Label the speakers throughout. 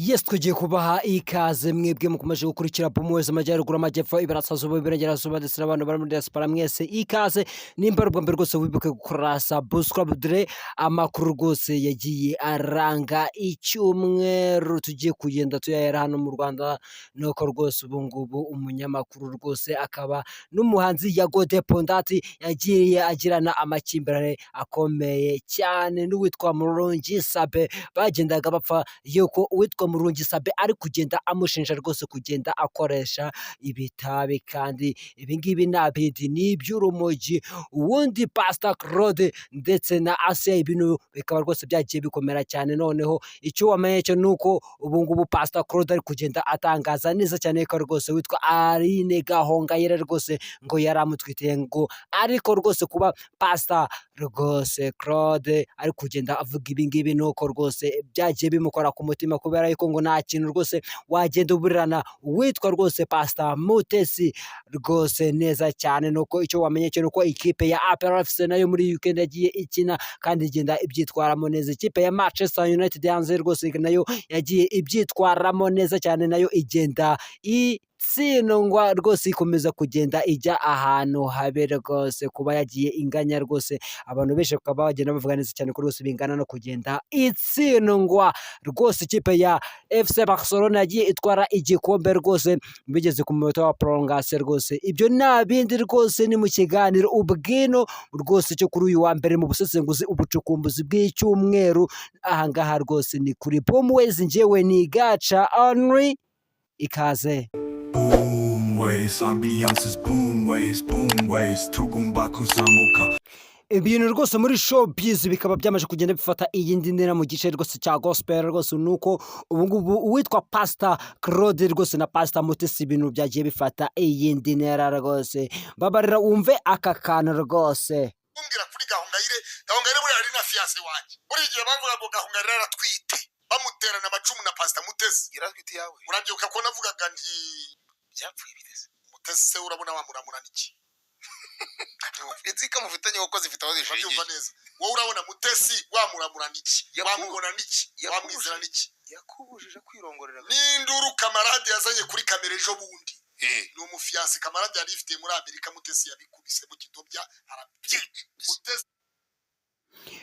Speaker 1: Yes, tugiye kubaha ikaze mwebwe mukomeje gukurikira Bumwezi Amajyaruguru Amajyepfo Iburasirazuba Iburengerazuba ndetse n'abantu bari muri diaspora mwese ikaze nimba rwa mbere rwose wibuke gukora subscribe dore amakuru rwose yagiye aranga icyumweru tugiye kugenda tuyahera hano mu Rwanda nuko rwose ubu ngubu umunyamakuru rwose akaba n'umuhanzi Yago Depondati yagiye agirana amakimbirane akomeye cyane n'uwitwa Murungi Sabe bagendaga bapfa yuko uwitwa Murungi Sabe ari kugenda amushinja rwose kugenda akoresha ibitabi kandi ibi ngibi nta bindi ni iby'urumogi uwundi Pastor Claude ndetse na Asia ibintu bikaba rwose byagiye bikomera cyane noneho icyo wamenye cyo nuko ubu ngubu Pastor Claude ari kugenda atangaza neza cyane ko rwose witwa Aline Gahongayire rwose ngo yaramutwitiye ngo ariko rwose kuba Pastor rwose Claude ari kugenda avuga ibi ngibi nuko rwose byagiye bimukora ku mutima kubera yuko ngo nta kintu rwose wagenda uburirana witwa rwose Pastor Mutesi rwose neza cyane nuko icyo wamenye cyo nuko ikipe ya APR FC nayo muri weekend yagiye ikina kandi igenda ibyitwaramo neza ikipe ya Manchester United yanze rwose nayo yagiye ibyitwaramo neza cyane nayo igenda tsindwa rwose ikomeza kugenda ijya ahantu habe rwose kuba yagiye inganya rwose abantu benshi bakaba bagenda bavuga neza cyane ko rwose bingana no kugenda itsindwa rwose ikipe ya FC Barcelona yagiye itwara igikombe rwose bigeze ku munota wa prolongation rwose ibyo nta bindi rwose ni mu kiganiro ubwino rwose cyo kuri uyu wa mbere mu busesenguzi ubucukumbuzi bw'icyumweru ahangaha rwose ni kuri Bumwezi njyewe ni Gaca Henry ikaze
Speaker 2: Boomways, ambiances boomways, tugomba kuzamuka.
Speaker 1: Ibintu rwose muri showbiz bikaba byamaje kugenda bifata iyindi ntera mu gice rwose cya gospel rwose nuko ubu ngubu uwitwa Pastor Claude rwose na Pastor Mutesi ibintu byagiye bifata iyindi ntera rwose babarira wumve aka kantu rwose
Speaker 3: kumbwira kuri Gahongayire buri ari na fiance wanjye buri gihe bavuga ngo Gahongayire aratwite bamuterana amacumu na Pastor Mutesi
Speaker 4: Iratwite yawe
Speaker 3: urabyibuka ko navugaga nti
Speaker 4: byapfuye bidese
Speaker 3: Mutesi se urabona wamuramura niki
Speaker 4: Izika mufitanye uko zifite aho
Speaker 3: urabyumva
Speaker 4: zishingiye
Speaker 3: neza wowe urabona Mutesi wamuramura niki wamubona niki wamwizera niki
Speaker 4: yakubujije kwirongorera
Speaker 3: n'induru kamarade yazanye kuri kamera ejo bundi ni umufiance kamarade yari ifitiye muri Amerika Mutesi yabikubise mu kidobya arabyica Mutesi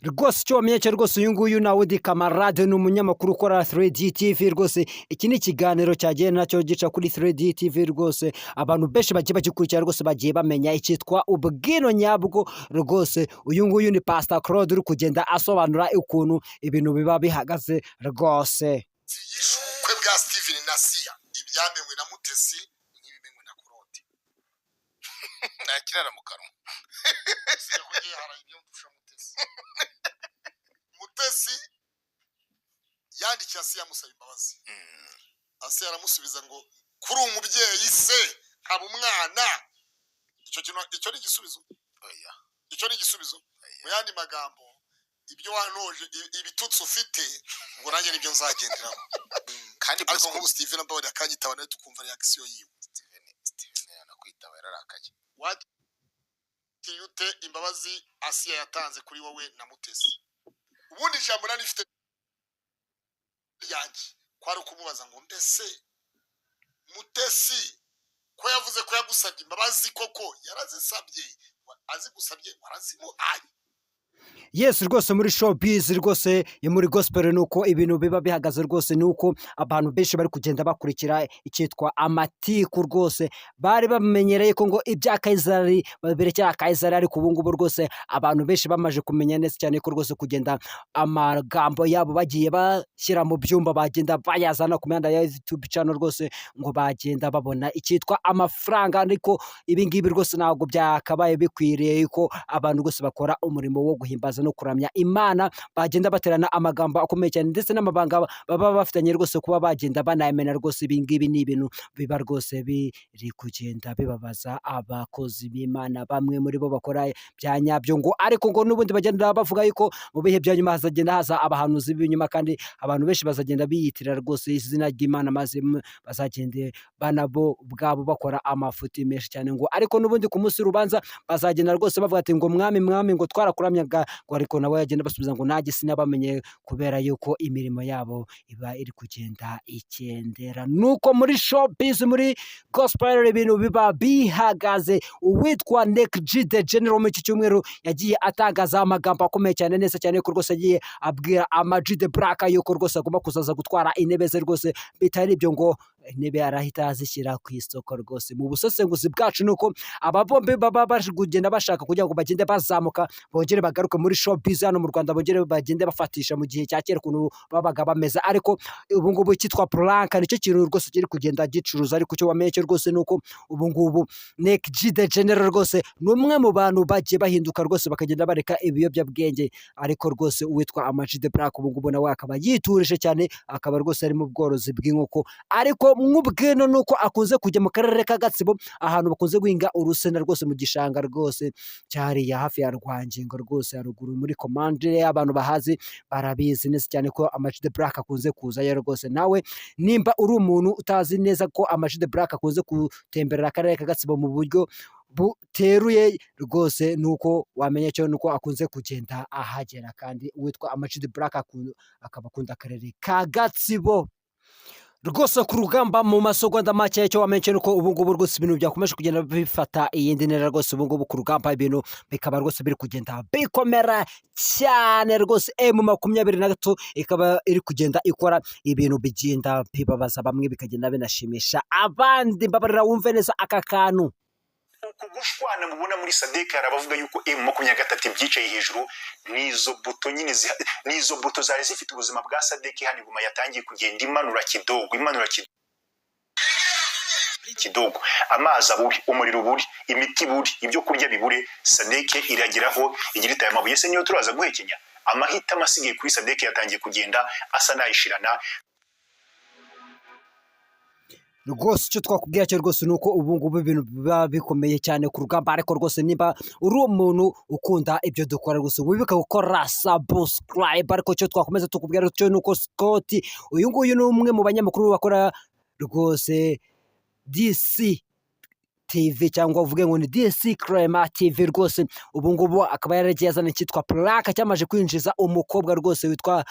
Speaker 1: rwose icyo wamenye cyo rwose uyu nguyu nawe di Kamarade ni umunyamakuru ukora 3D TV rwose iki ni ikiganiro cyagiye nacyo gica kuri 3D TV rwose abantu benshi bagiye bagikurikira rwose bagiye bamenya icyitwa ubwino nyabwo rwose uyu nguyu ni Pastor Claude uri kugenda asobanura ukuntu ibintu biba bihagaze rwose
Speaker 3: yishukwe bwa Steven na Sia ibyamenwe na Mutesi n'ibimenwe na Claude
Speaker 4: nakirara mu kanwa
Speaker 3: Sia kugiye haraye ibyo mfusha Mutesi Mutesi yandikiye Asia amusaba imbabazi Asia aramusubiza ngo kuri umubyeyi se haba umwana icyo ni igisubizo
Speaker 4: oya
Speaker 3: icyo ni igisubizo mu yandi magambo ibyo wanoje ibitutsi ufite ngo nanjye nibyo nzagenderamo
Speaker 4: kandi
Speaker 3: ariko nk'ubu Steven Mbawari akanyitaba nawe tukumva reaction yiwe
Speaker 4: Steven yanakwitaba yararakaye
Speaker 3: watiyute imbabazi Asia yatanze kuri wowe na Mutesi ubundi ijambo nari ifite yanjye kwari ukumubaza ngo mbese Mutesi ko yavuze ko yagusabye imbabazi koko yarazisabye azigusabye warazimuhaye
Speaker 1: Yes rwose muri showbiz rwose yo muri gospel nuko ibintu biba bihagaze rwose nuko abantu benshi bari kugenda bakurikira icyitwa amatiku rwose bari bamenyereye ko ngo ibya Kaisari baberekera Kaisari ariko ubu ngubu rwose abantu benshi bamaje kumenya neza cyane ko rwose kugenda amagambo yabo bagiye bashyira mu byumba bagenda bayazana ku mihanda ya YouTube channel rwose ngo bagenda babona icyitwa amafaranga ariko ibi ngibi rwose ntabwo byakabaye bikwiriye ko abantu rwose bakora umurimo wo guhimbaza no kuramya Imana bagenda baterana amagambo akomeye cyane ndetse n'amabanga baba bafitanye rwose kuba bagenda banayemena rwose ibi ngibi ni ibintu biba rwose biri kugenda bibabaza abakozi b'Imana bamwe muri bo bakora bya nyabyo ngo ariko ngo n'ubundi bagenda bavuga yuko mu bihe bya nyuma hazagenda haza abahanuzi b'inyuma kandi abantu benshi bazagenda biyitirira rwose izina ry'Imana maze bazagende banabo ubwabo bakora amafuti menshi cyane ngo ariko n'ubundi ku munsi rubanza bazagenda rwose bavuga ati ngo mwami ngo twarakuramyaga ariko nabo yagenda basubiza ngo nanjye sinabamenye kubera yuko imirimo yabo iba iri kugenda ikendera. Nuko muri showbiz muri gospel ibintu biba bihagaze. Uwitwa Nick G the General mu iki cyumweru yagiye atangaza amagambo akomeye cyane neza cyane ko rwose yagiye abwira Ama G the Black yuko rwose agomba kuzaza gutwara intebe ze rwose, bitari ibyo ngo intebe arahita azishyira ku isoko rwose. Mu busesenguzi bwacu nuko aba bombi baba baje kugenda bashaka kugira ngo bagende bazamuka, bongere bagaruke muri showbiz hano mu Rwanda, bongere bagende bafatisha mu gihe cya kera ukuntu babaga bameze. Ariko ubu ngubu cyitwa Plank nicyo kintu rwose kiri kugenda gicuruza. Ariko cyo wamenye cyo rwose nuko ubu ngubu Nick G the General rwose ni umwe mu bantu bagiye bahinduka rwose bakagenda bareka ibiyobyabwenge. Ariko rwose uwitwa Ama G the Black ubu ngubu nawe akaba yiturije cyane, akaba rwose ari mu bworozi bw'inkoko. Ariko mw'ubwino nuko akunze kujya mu karere ka Gatsibo ahantu bakunze guhinga urusenda rwose mu gishanga rwose cyariya hafi ya Rwangingo rwose haruguru muri Komande. Abantu bahazi barabizi neza cyane ko Ama G the Black akunze kuzayo rwose. Nawe nimba uri umuntu utazi neza ko Ama G the Black akunze gutemberera akarere ka Gatsibo mu buryo buteruye rwose, nuko wamenye cyo nuko akunze kugenda ahagera. Kandi uwitwa Ama G the Black akaba akunda akarere ka Gatsibo rwose ku rugamba. Mu masegonda make cyo wamenye nuko ubu ngubu rwose ibintu byakomeje kugenda bifata iyindi ntera rwose. Ubu ngubu ku rugamba ibintu bikaba rwose biri kugenda bikomera cyane rwose. M23 ikaba iri kugenda ikora ibintu bigenda bibabaza bamwe bikagenda binashimisha abandi. Mbabarira wumve neza aka kantu.
Speaker 5: uku gushwana mubona muri Sadek arabavuga yuko M23 byicaye hejuru nizo buto nyine nizo buto zari zifite ubuzima bwa Sadek hani guma yatangiye kugenda imanura kidogo amazi aburi, umuriro buri, imiti buri, ibyo kurya bibure. Sadek irageraho igira itaye amabuye se niyo turaza guhekenya. Amahita amasigaye kuri Sadek yatangiye kugenda asa nayishirana
Speaker 1: rwose. Icyo twakubwira cyo rwose nuko ubu ngubu ibintu biba bikomeye cyane ku rugamba. Ariko rwose niba uri umuntu ukunda ibyo dukora rwose wibuka gukora subscribe. Ariko cyo twakomeza tukubwira cyo nuko Scott uyu nguyu ni umwe mu banyamakuru bakora rwose DC TV cyangwa uvuge ngo ni DC Crema TV rwose. Ubu ngubu akaba yaragiye azana cyitwa Plank cyamaje kwinjiza umukobwa rwose witwa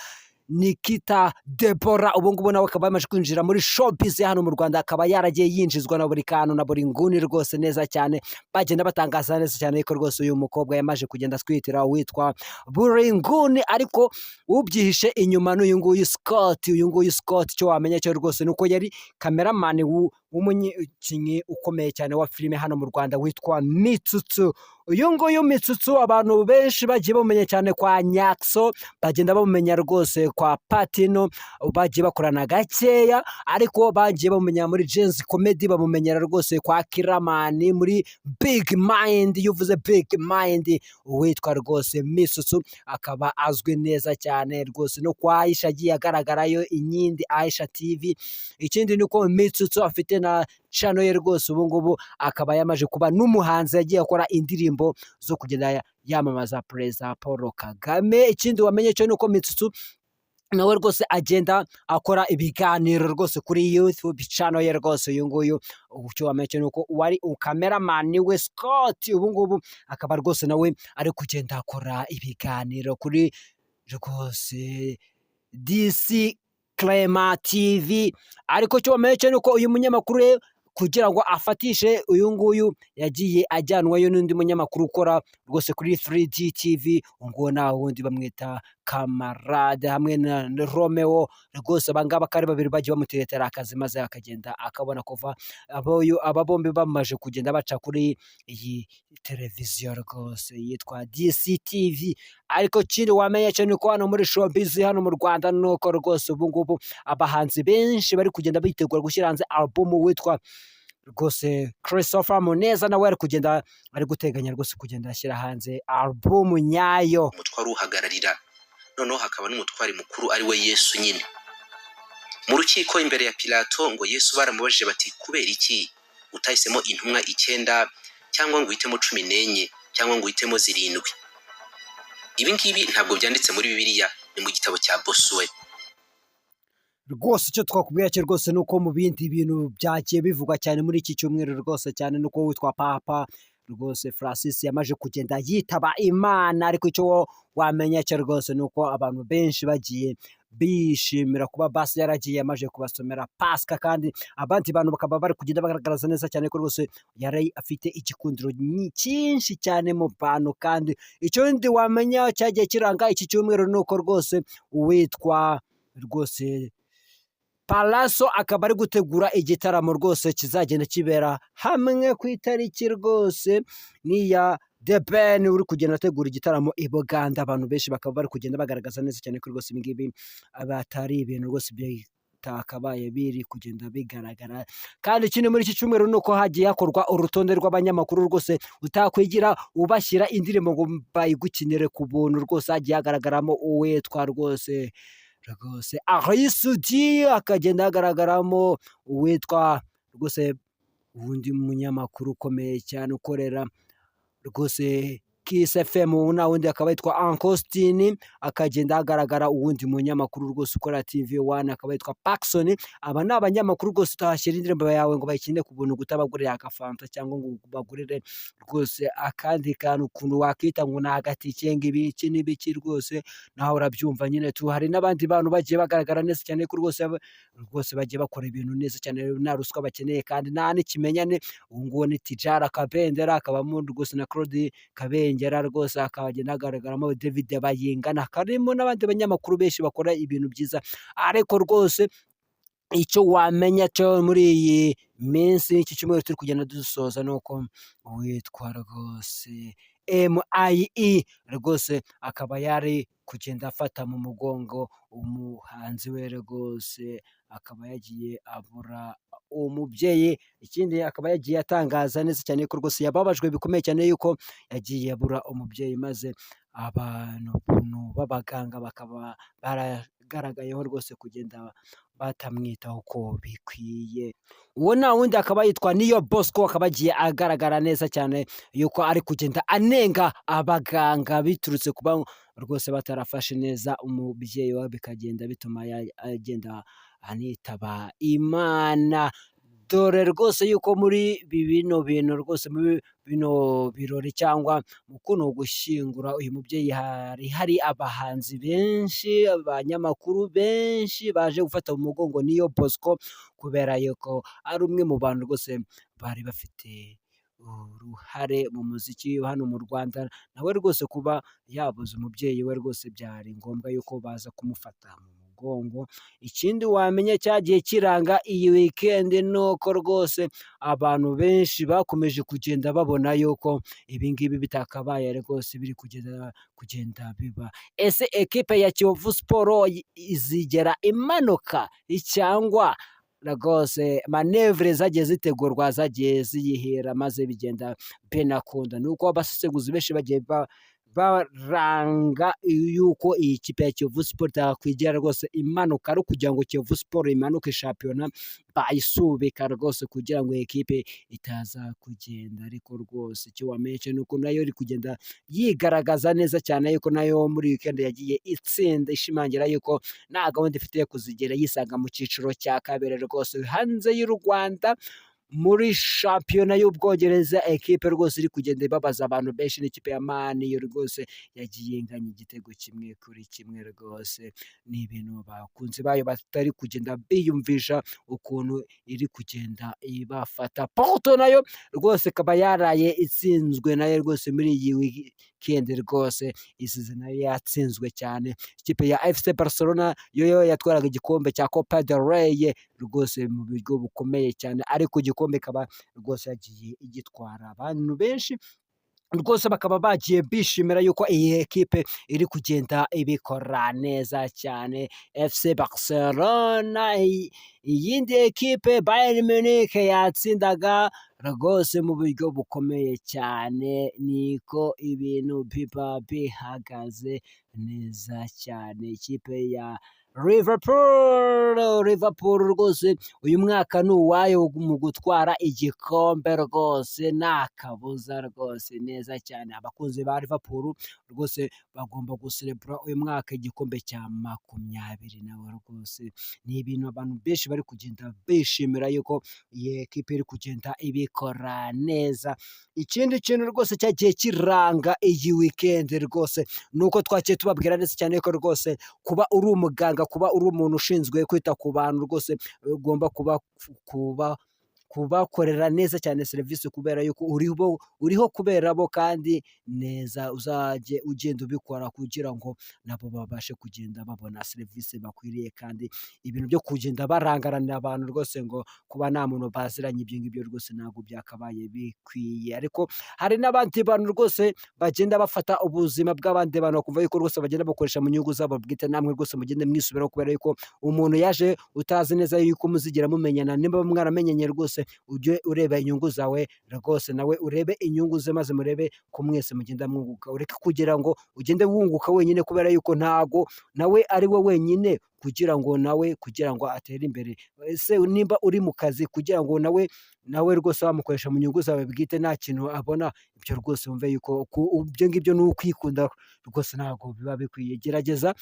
Speaker 1: Nikita Deborah. Ubu ngubu nawe akaba yamaje kwinjira muri showbiz hano mu Rwanda, akaba yaragiye yinjizwa na buri kantu na buri nguni rwose neza cyane. Bagenda batangaza neza cyane ko rwose uyu mukobwa yamaje kugenda twitira witwa buri nguni. Ariko ubyihishe inyuma n'uyu nguyu Scott. Uyu nguyu Scott cyo wamenye cyo rwose nuko yari cameraman w'umukinnyi ukomeye cyane wa filime hano mu Rwanda witwa Mitsutsu. Uyu nguyu Mitsutsu abantu benshi bagiye bamenya cyane kwa Nyakso, bagenda bamenya rwose kwa Patino, bagiye bakorana gakeya. Ariko bagiye bamenya muri Jen's Comedy, bamumenyera rwose kwa Kiramani muri Big Mind. Yuvuze Big Mind uwitwa rwose Mitsutsu akaba azwi neza cyane rwose no kwa Aisha agiye agaragarayo inyindi Aisha TV. Ikindi nuko Mitsutsu afite na channel ye rwose. Ubu ngubu akaba yamaje kuba n'umuhanzi yagiye akora indirimbo zo kugenda yamamaza Perezida Paul Kagame. Ikindi wamenye cyo nuko Mitsutsu nawe rwose agenda akora ibiganiro rwose kuri YouTube channel ye rwose. Uyu nguyu cyo wamenye cyo nuko wari cameraman we Scott ubu ngubu akaba rwose nawe ari kugenda akora ibiganiro kuri rwose DC Crema TV. Ariko cyo wamenye cyo nuko uyu munyamakuru kugira ngo afatishe uyu nguyu yagiye ajyanwayo n'undi munyamakuru ukora rwose kuri 3D TV. Ngo nawe wundi bamwita Kamarade hamwe na Romeo rwose. Abangaba kari babiri bagiye bamuteretera akazi maze akagenda akabona kuva aba bombi bamaje kugenda baca kuri iyi televiziyo rwose yitwa DCTV. Ariko kiri wamenye cyo nuko hano muri showbiz hano mu Rwanda nuko rwose ubu ngubu abahanzi benshi bari kugenda bitegura gushyira hanze album witwa rwose Christopher Muneza nawe ari kugenda ari guteganya rwose kugenda ashyira hanze album nyayo.
Speaker 6: Umutwari uhagararira noneho hakaba n'umutwari mukuru ari we Yesu nyine. Mu rukiko imbere ya Pilato ngo Yesu baramubajije bati kubera iki utahisemo intumwa 9 cyangwa ngo uhitemo 14 cyangwa ngo uhitemo 7? Ibi ngibi ntabwo byanditse muri Bibiliya, ni mu gitabo cya Bosuwe.
Speaker 1: Rwose icyo twakubwira cyo rwose nuko mu bindi bintu byagiye bivugwa cyane muri iki cyumweru rwose cyane nuko witwa Papa rwose Francis yamaze kugenda yitaba Imana, ariko icyo wamenya cyo rwose ni uko abantu benshi bagiye bishimira kuba basi yaragiye amaze kubasomera Pasika, kandi abandi bantu bakaba bari kugenda bagaragaza neza cyane ko rwose yari afite igikundiro cyinshi cyane mu bantu. Kandi icyo ndi wamenya cyagiye kiranga iki cyumweru ni uko rwose uwitwa rwose Palaso akaba ari gutegura igitaramo rwose kizagenda kibera hamwe ku itariki rwose niya The Ben uri kugenda ategura igitaramo i Buganda. Abantu benshi bakaba bari kugenda bagaragaza neza cyane ko rwose ibingibi abatari ibintu rwose bitakabaye biri kugenda bigaragara. Kandi ikindi muri iki cyumweru ni uko hagiye hakorwa urutonde rw'abanyamakuru rwose utakwigira ubashyira indirimbo ngo bayigukinire ku buntu. Rwose hagiye hagaragaramo uwitwa rwose Arisudi, akagenda hagaragaramo uwitwa rwose uwundi munyamakuru ukomeye cyane ukorera rwose Kiss FM, na wundi akaba yitwa Ankostini, akagenda hagaragara uwundi munyamakuru rwose ukora TV1 akaba yitwa Paxson. Aba ni abanyamakuru rwose utahashyira indirimbo yawe ngo bayikine ku buntu, gutabagurira agafanta cyangwa ngo bagurire rwose akandi kantu ukuntu wakita ngo ni agatike ng'ibiki n'ibiki rwose, nawe urabyumva nyine tu. Hari n'abandi bantu bagiye bagaragara neza cyane ko rwose bagiye bakora ibintu neza cyane, nta ruswa bakeneye kandi nta n'ikimenyane. Ubu ngubu ni Tijara Kabendera, akabamo rwose na Claude Kabengera rwose, akagenda hagaragaramo David Bayingana, karimo n'abandi banyamakuru benshi bakora ibintu byiza. Ariko rwose icyo wamenya cyo muri iyi minsi iki cyumweru turi kugenda dusoza ni uko witwa rwose MIE rwose akaba yari kugenda afata mu mugongo umuhanzi we rwose, akaba yagiye abura umubyeyi. Ikindi akaba yagiye atangaza neza cyane ko rwose yababajwe bikomeye cyane yuko yagiye abura umubyeyi, maze abantu b'abaganga bakaba baragaragayeho rwose kugenda batamwitaho uko bikwiye. Uwo nta wundi akaba yitwa Niyo Bosco, akaba agiye agaragara neza cyane yuko ari kugenda anenga abaganga biturutse kuba rwose batarafashe neza umubyeyi we, bikagenda bituma agenda anitaba Imana. Dore rwose yuko muri bino bintu rwose muri bino birori cyangwa mu kuno gushyingura uyu mubyeyi hari abahanzi benshi, abanyamakuru benshi baje gufata mu mugongo Niyo Bosco, kubera yuko ari umwe mu bantu rwose bari bafite uruhare mu muziki hano mu Rwanda. Nawe rwose kuba yabuze umubyeyi we rwose byari ngombwa yuko baza kumufata mu mugongo. Ikindi wamenya cyagiye kiranga iyi weekend ni uko rwose abantu benshi bakomeje kugenda babona yuko ibingibi bitakabaye rwose biri kugenda biba. Ese ekipe ya Kiyovu Sport izigera imanuka cyangwa rwose manevre zagiye zitegurwa zagiye ziyihera maze bigenda benakunda? Ni uko abasesenguzi benshi bagiye baranga yuko iyi kipe ya Kiyovu Sport yakwigira rwose imanuka, ari kugira ngo Kiyovu Sport imanuke shampiyona bayisubika rwose kugira ngo ekipe itaza kugenda. Ariko rwose icyo wamenye ni uko nayo iri kugenda yigaragaza neza cyane yuko nayo muri weekend yagiye itsinda, ishimangira yuko nta gahunda ifite kuzigera yisanga mu cyiciro cya kabiri rwose hanze y'u Rwanda. Muri shampiyona y'Ubwongereza ekipe rwose iri kugenda ibabaza abantu benshi n'ikipe ya Man U rwose yagiye inganya igitego 1-1 rwose. Ni ibintu bakunzi bayo batari kugenda biyumvisha ukuntu iri kugenda ibafata. Porto nayo rwose ikaba yaraye itsinzwe nayo rwose muri iyi weekend rwose, isize nayo yatsinzwe cyane. Ikipe ya FC Barcelona yo yatwaraga igikombe cya Copa del Rey rwose mu buryo bukomeye cyane, ariko igikombe kaba rwose yagiye igitwara. Abantu benshi rwose bakaba bagiye bishimira yuko iyi ekipe iri kugenda ibikora neza cyane. FC Barcelona iyindi ekipe Bayern Munich yatsindaga rwose mu buryo bukomeye cyane, niko ibintu biba bihagaze neza cyane. Ikipe ya Liverpool rwose uyu mwaka ni uwayo mu gutwara igikombe rwose nta kabuza rwose neza cyane. Abakunzi ba Liverpool rwose bagomba guserebura uyu mwaka igikombe cya 20 nawe rwose ni ibintu abantu benshi bari kugenda bishimira yuko iyi ekipe iri kugenda ibikora neza. Ikindi kintu rwose cyagiye kiranga iyi weekend rwose nuko twakiye tubabwira neza cyane ko rwose kuba uri umuganga, kuba uri umuntu ushinzwe kwita ku bantu rwose ugomba kubakorera neza cyane serivisi kubera yuko uriho kubera bo kandi neza. Uzajye ugenda ubikora kugira ngo nabo babashe kugenda babona serivisi bakwiriye kandi ibintu byo kugenda barangaranira abantu rwose ngo kuba nta muntu baziranye ibyo ngibyo rwose ntabwo byakabaye bikwiye. Ariko hari n'abandi bantu rwose bagenda bafata ubuzima bw'abandi bantu bakumva yuko rwose bagenda bakoresha mu nyungu zabo bwite. Namwe rwose mugende mwisubiraho kubera yuko umuntu yaje utazi neza yuko muzigera mumenyana. Niba mwaramenyanye rwose ujye ureba inyungu zawe rwose nawe urebe inyungu ze maze murebe ko mwese mugenda mwunguka. Ureke kugira ngo ugende wunguka wenyine kubera yuko ntago nawe ari we wenyine kugira ngo atere imbere. Ese nimba uri mu kazi kugira ngo nawe rwose wamukoresha mu nyungu zawe bwite nta kintu abona, ibyo rwose wumve yuko ibyo ngibyo ni ukwikunda rwose ntabwo biba bikwiye. Gerageza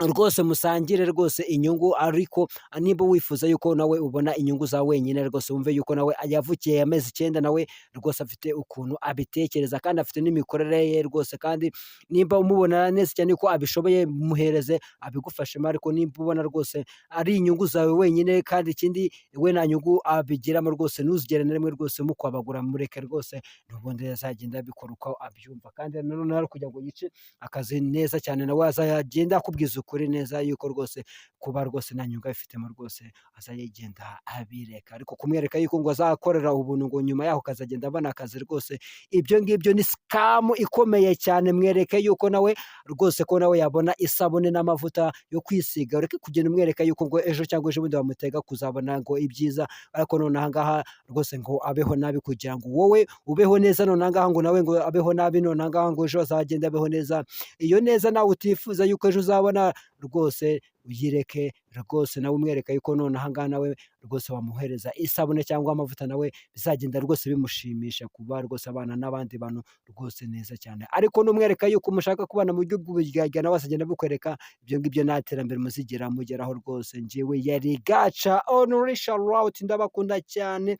Speaker 1: rwose musangire rwose inyungu, ariko niba wifuza yuko nawe ubona inyungu za wenyine rwose wumve yuko nawe yavukiye amezi 9 nawe rwose afite ukuntu abitekereza kandi afite n'imikorere ye rwose. Kandi nimba umubona neza cyane ko abishoboye muhereze abigufashemo, ariko nimba ubona rwose ari inyungu zawe wenyine kandi ikindi we nta nyungu abigiramo rwose ntuzigere na rimwe rwose mukwabagura, mureke rwose n'ubundi azagenda abikora uko abyumva. Kandi nanone ari kugira ngo yice akazi neza cyane nawe azagenda akubwiza ukuri neza yuko rwose kuba rwose nta nyungu abifitemo rwose azagenda abireka. Ariko kumwereka yuko ngo azakorera ubuntu ngo nyuma yaho kazagenda abona akazi rwose, ibyo ngibyo ni scam ikomeye cyane. Mwereke yuko nawe rwose ko nawe yabona isabune n'amavuta yo kwisiga. Ureke kugenda umwereka yuko ngo ejo cyangwa ejo bundi bamutega kuzabona ngo ibyiza, ariko none aha ngaha rwose ngo abeho nabi kugira ngo wowe ubeho neza. None aha ngaha ngo nawe ngo abeho nabi, none aha ngaha ngo ejo azagenda abeho neza. Iyo neza nawe utifuza yuko ejo uzabona rwose uyireke rwose, nawe umwereka yuko none aha ngaha nawe rwose wamuhereza isabune cyangwa amavuta nawe bizagenda rwose bimushimisha kuba rwose abana n'abandi bantu rwose neza cyane. Ariko numwereka yuko mushaka kubana mu buryo bw'uburyarya nawe azagenda bukwereka, ibyo ngibyo nta terambere muzigera mugeraho rwose. Njyewe yari Gaca Honoré Charlotte, ndabakunda cyane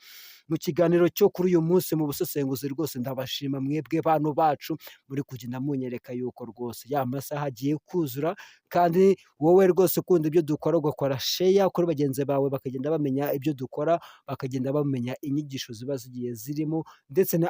Speaker 1: mu kiganiro cyo kuri uyu munsi mu busesenguzi rwose. Ndabashima mwebwe bantu bacu muri kugenda munyereka yuko rwose ya masaha agiye kuzura, kandi wowe rwose ukunda ibyo dukora ugakora share kuri bagenzi bawe bakagenda bamenya ibyo dukora, bakagenda bamenya inyigisho ziba zigiye zirimo ndetse na